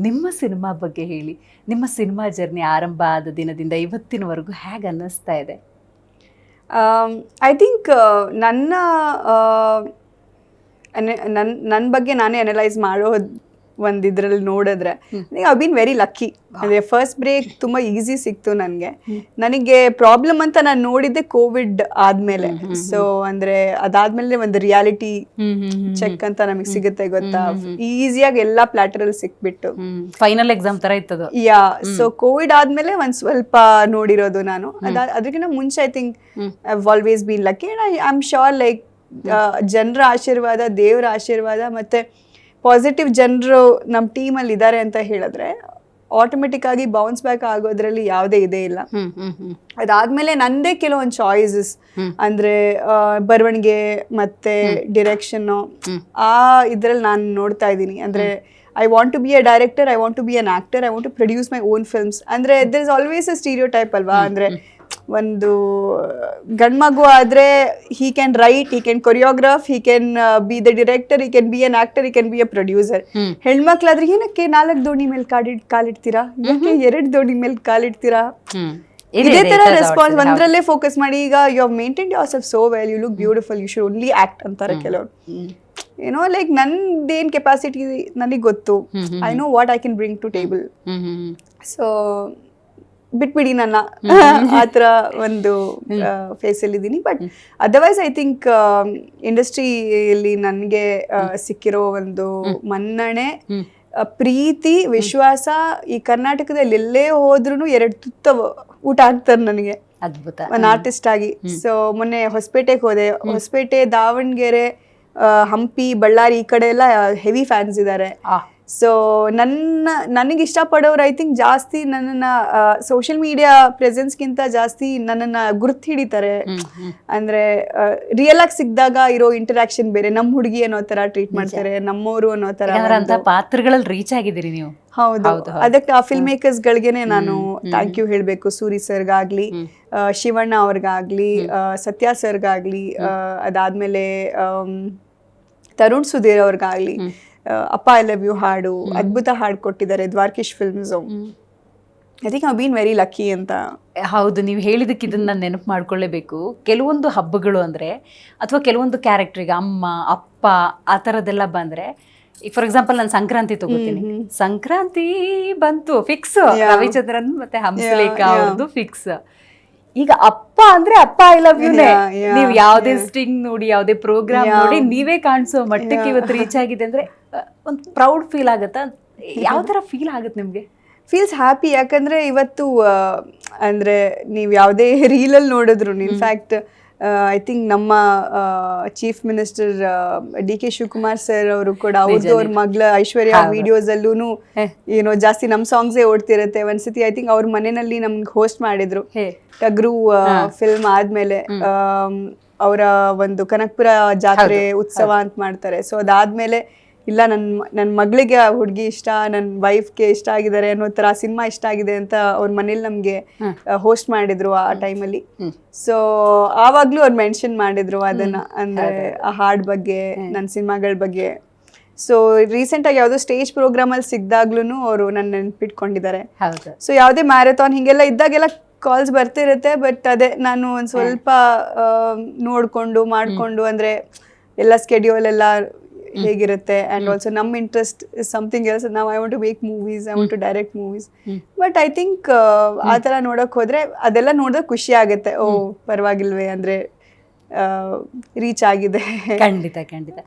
ನಿಮ್ಮ ಸಿನಿಮಾ ಬಗ್ಗೆ ಹೇಳಿ. ನಿಮ್ಮ ಸಿನಿಮಾ ಜರ್ನಿ ಆರಂಭ ಆದ ದಿನದಿಂದ ಇವತ್ತಿನವರೆಗೂ ಹೇಗೆ ಅನ್ನಿಸ್ತಾ ಇದೆ? ಐ ಥಿಂಕ್ ನನ್ನ ನನ್ನ ಬಗ್ಗೆ ನಾನೇ ಅನಲೈಸ್ ಮಾಡೋ ಒಂದು ಇದರಲ್ಲಿ ನೋಡಿದ್ರೆ ಐ ಬೀನ್ ವೆರಿ ಲಕ್ಕಿ. ಅಂದರೆ ಫಸ್ಟ್ ಬ್ರೇಕ್ ತುಂಬ ಈಸಿ ಸಿಕ್ತು ನನಗೆ. ನನಗೆ ಪ್ರಾಬ್ಲಮ್ ಅಂತ ನಾನು ನೋಡಿದ್ದೆ ಕೋವಿಡ್ ಆದಮೇಲೆ. ಸೊ ಅಂದರೆ ಅದಾದಮೇಲೆ ಒಂದು ರಿಯಾಲಿಟಿ ಚೆಕ್ ಅಂತ ನಮಗೆ ಸಿಗುತ್ತೆ ಗೊತ್ತಾ, ಈಸಿಯಾಗಿ ಎಲ್ಲ ಪ್ಲಾಟರಲ್ಲಿ ಸಿಕ್ಬಿಟ್ಟು ಫೈನಲ್ ಎಕ್ಸಾಮ್ ಥರ ಇತ್ತದು. ಯಾ, ಸೊ ಕೋವಿಡ್ ಆದಮೇಲೆ ಒಂದು ಸ್ವಲ್ಪ ನೋಡಿರೋದು ನಾನು. ಅದಕ್ಕಿಂತ ಮುಂಚೆ I think I always been lucky. I am sure like ಜನರ ಆಶೀರ್ವಾದ, ದೇವರ ಆಶೀರ್ವಾದ ಮತ್ತು ಪಾಸಿಟಿವ್ ಜನರು ನಮ್ಮ ಟೀಮಲ್ಲಿ ಇದ್ದಾರೆ ಅಂತ ಹೇಳಿದ್ರೆ ಆಟೋಮೆಟಿಕ್ ಆಗಿ ಬೌನ್ಸ್ ಬ್ಯಾಕ್ ಆಗೋದ್ರಲ್ಲಿ ಯಾವುದೇ ಇದೇ ಇಲ್ಲ. ಅದಾದ್ಮೇಲೆ ನಂದೇ ಕೆಲವೊಂದು ಚಾಯ್ಸಸ್ ಅಂದ್ರೆ ಬರವಣಿಗೆ ಮತ್ತೆ ಡಿರೆಕ್ಷನ್ ಆ ಇದ್ರಲ್ಲಿ ನಾನು ನೋಡ್ತಾ ಇದ್ದೀನಿ. ಅಂದ್ರೆ I want to be a director, I want to be an actor, I want to produce my own films. ಅಂದ್ರೆ there is always a stereotype ಅಲ್ವಾ. ಅಂದ್ರೆ ಒಂದು ಗಂಡ್ಮಗು ಆದ್ರೆ he can write, he can choreograph, he can be the director, he can be an actor, he can be a producer. ಹೆಣ್ಮಕ್ಳಾದ್ರೆ ಏನಕ್ಕೆ 4 ದೋಣಿ ಮೇಲೆ ಕಾಲಿಡ್ತೀರಾ, ಯಾಕೆ 2 ದೋಣಿ ಮೇಲೆ ಕಾಲಿಡ್ತೀರಾ? ಇದೇ ತರ ರೆಸ್ಪಾನ್ಸ್ ಒಂದ್ರಲ್ಲೇ ಫೋಕಸ್ ಮಾಡಿ. ಈಗ you have maintained yourself so well, you look beautiful, you should only act ಅಂತಾರೆ ಕೆಲವರು. ಏನೋ ಲೈಕ್ ನಂದೇನ್ ಕೆಪಾಸಿಟಿ ನನಗೆ ಗೊತ್ತು. I know what I can bring to table. So ಬಿಟ್ಬಿಡಿ ನನ್ನ ಆ ಥರ ಒಂದು ಫೇಸಲ್ಲಿ ಇದ್ದೀನಿ. ಬಟ್ ಅದರ್ವೈಸ್ ಐ ಥಿಂಕ್ ಇಂಡಸ್ಟ್ರಿಯಲ್ಲಿ ನನಗೆ ಸಿಕ್ಕಿರೋ ಒಂದು ಮನ್ನಣೆ, ಪ್ರೀತಿ, ವಿಶ್ವಾಸ, ಈ ಕರ್ನಾಟಕದಲ್ಲಿ ಎಲ್ಲೇ ಹೋದ್ರೂ 2 ತುತ್ತ ಊಟ ಆಗ್ತಾರೆ ನನಗೆ ಅದ್ಭುತ ಒಂದು ಆರ್ಟಿಸ್ಟ್ ಆಗಿ. ಸೊ ಮೊನ್ನೆ ಹೊಸಪೇಟೆಗೆ ಹೋದೆ. ಹೊಸಪೇಟೆ, ದಾವಣಗೆರೆ, ಹಂಪಿ, ಬಳ್ಳಾರಿ ಈ ಕಡೆ ಎಲ್ಲ ಹೆವಿ ಫ್ಯಾನ್ಸ್ ಇದ್ದಾರೆ. ಸೊ ನನಗೆ ಇಷ್ಟಪಡೋರು ಐ ಥಿಂಕ್ ಜಾಸ್ತಿ ನನ್ನನ್ನು ಸೋಷಿಯಲ್ ಮೀಡಿಯಾ ಪ್ರೆಸೆನ್ಸ್ಗಿಂತ ಜಾಸ್ತಿ ನನ್ನನ್ನು ಗುರ್ತು ಹಿಡಿತಾರೆ. ಅಂದರೆ ರಿಯಲ್ ಆಗಿ ಸಿಕ್ಕಿದಾಗ ಇರೋ ಇಂಟರಾಕ್ಷನ್ ಬೇರೆ. ನಮ್ಮ ಹುಡುಗಿ ಅನ್ನೋ ಥರ ಟ್ರೀಟ್ ಮಾಡ್ತಾರೆ, ನಮ್ಮವರು ಅನ್ನೋ ಥರ ಪಾತ್ರಗಳಲ್ಲಿ ರೀಚ್ ಆಗಿದ್ದೀರಿ ನೀವು. ಹೌದು, ಅದಕ್ಕೆ ಆ ಫಿಲ್ಮ್ ಮೇಕರ್ಸ್ಗಳಿಗೇನೆ ನಾನು ಥ್ಯಾಂಕ್ ಯು ಹೇಳಬೇಕು. ಸೂರಿ ಸರ್ಗಾಗ್ಲಿ, ಶಿವಣ್ಣ ಅವ್ರಿಗಾಗ್ಲಿ, ಸತ್ಯ ಸರ್ಗಾಗ್ಲಿ, ಅದಾದಮೇಲೆ ತರುಣ್ ಸುಧೀರ್ ಅವ್ರಿಗಾಗ್ಲಿ. ಅಪ್ಪ ಐ ಲವ್ ಯು ಹಾಡು ಅದ್ಭುತ ಹಾಡು ಕೊಟ್ಟಿದ್ದಾರೆ Dwarakish films. I think I been very lucky ಅಂತ. ಹೌದು, ನೀವು ಹೇಳಿದಕ್ಕೆ ಇದನ್ನ ನಾನು ನೆನಪು ಮಾಡ್ಕೊಳ್ಳೇಬೇಕು. ಕೆಲವೊಂದು ಹಬ್ಬಗಳು ಅಂದರೆ ಅಥವಾ ಕೆಲವೊಂದು ಕ್ಯಾರೆಕ್ಟ್ರಿಗೆ ಅಮ್ಮ, ಅಪ್ಪ ಆ ಥರದ್ದೆಲ್ಲ ಬಂದರೆ, ಈಗ ಫಾರ್ ಎಕ್ಸಾಂಪಲ್ ನಾನು ಸಂಕ್ರಾಂತಿ ತಗೋತೀನಿ. ಸಂಕ್ರಾಂತಿ ಬಂತು ಫಿಕ್ಸ್, ರವಿಚಂದ್ರನ್ ಮತ್ತೆ ಹಂಸಲೇಖಾ ಅವ್ರದ್ದು ಫಿಕ್ಸ್. ಈಗ ಅಪ್ಪ ಅಂದ್ರೆ ಅಪ್ಪ ಐ ಲವ್ ಯುನೇ. ನೀವು ಯಾವುದೇ ಸ್ಟಿಂಗ್ ನೋಡಿ, ಯಾವುದೇ ಪ್ರೋಗ್ರಾಮ್ ನೋಡಿ, ನೀವೇ ಕಾಣಿಸೋ ಮಟ್ಟಕ್ಕೆ ಇವತ್ತು ರೀಚ್ ಆಗಿದೆ ಅಂದ್ರೆ ಒಂದು ಪ್ರೌಡ್ ಫೀಲ್ ಆಗುತ್ತಾ? ಯಾವ ಥರ ಫೀಲ್ ಆಗುತ್ತೆ ನಿಮಗೆ? Feels happy. ಯಾಕಂದರೆ ಇವತ್ತು ಅಂದರೆ ನೀವು ಯಾವುದೇ ರೀಲಲ್ಲಿ ನೋಡಿದ್ರು, ಇನ್ಫ್ಯಾಕ್ಟ್ ಐ ಥಿಂಕ್ ನಮ್ಮ chief minister D K Shivakumar sir ಅವರು ಕೂಡ ಅವ್ರ ಮಗಳ ಐಶ್ವರ್ಯ ವಿಡಿಯೋಸಲ್ಲೂ ಏನೋ ಜಾಸ್ತಿ ನಮ್ಮ ಸಾಂಗ್ಸೇ ಓಡ್ತಿರುತ್ತೆ. ಒಂದ್ಸತಿ ಐ ಥಿಂಕ್ ಅವ್ರ ಮನೆಯಲ್ಲಿ ನಮ್ಗೆ ಹೋಸ್ಟ್ ಮಾಡಿದ್ರು ಟಗ್ರು ಫಿಲ್ಮ್ ಆದಮೇಲೆ. ಅವರ ಒಂದು ಕನಕಪುರ ಜಾತ್ರೆ ಉತ್ಸವ ಅಂತ ಮಾಡ್ತಾರೆ. ಸೊ ಅದಾದಮೇಲೆ ಇಲ್ಲ ನನ್ನ ಮಗಳಿಗೆ ಆ ಹುಡುಗಿ ಇಷ್ಟ, ನನ್ನ ವೈಫ್ಗೆ ಇಷ್ಟ ಆಗಿದ್ದಾರೆ ಅನ್ನೋ ಥರ ಸಿನಿಮಾ ಇಷ್ಟ ಆಗಿದೆ ಅಂತ ಅವ್ರ ಮನೇಲಿ ನಮಗೆ ಹೋಸ್ಟ್ ಮಾಡಿದ್ರು ಆ ಟೈಮಲ್ಲಿ. ಸೊ ಆವಾಗಲೂ ಅವ್ರು ಮೆನ್ಷನ್ ಮಾಡಿದ್ರು ಅದನ್ನು, ಅಂದರೆ ಆ ಹಾಡು ಬಗ್ಗೆ, ನನ್ನ ಸಿನಿಮಾಗಳ ಬಗ್ಗೆ. ಸೊ ರೀಸೆಂಟಾಗಿ ಯಾವುದೋ ಸ್ಟೇಜ್ ಪ್ರೋಗ್ರಾಮಲ್ಲಿ ಸಿಕ್ಕಿದಾಗ್ಲೂ ಅವರು ನನ್ನ ನೆನ್ಪಿಟ್ಕೊಂಡಿದ್ದಾರೆ. ಸೊ ಯಾವುದೇ ಮ್ಯಾರಥಾನ್ ಹಿಂಗೆಲ್ಲ ಇದ್ದಾಗೆಲ್ಲ ಕಾಲ್ಸ್ ಬರ್ತಿರುತ್ತೆ. ಬಟ್ ಅದೇ ನಾನು ಒಂದು ಸ್ವಲ್ಪ ನೋಡಿಕೊಂಡು ಮಾಡಿಕೊಂಡು, ಅಂದರೆ ಎಲ್ಲ ಸ್ಕೆಡ್ಯೂಲ್ ಎಲ್ಲ ಹೇಗಿರುತ್ತೆ ಆ್ಯಂಡ್ ಆಲ್ಸೋ ನಮ್ಮ ಇಂಟ್ರೆಸ್ಟ್ ಇಸ್ ಸಮಥಿಂಗ್ ಎಲ್ಸ್. ನಾವು I want to make movies, I want to direct movies. But I think ಆ ಥರ ನೋಡೋಕೆ ಹೋದರೆ ಅದೆಲ್ಲ ನೋಡಿದ್ರೆ ಖುಷಿ ಆಗುತ್ತೆ. ಓ ಪರವಾಗಿಲ್ವೇ, ಅಂದರೆ ರೀಚ್ ಆಗಿದೆ. ಖಂಡಿತ ಖಂಡಿತ.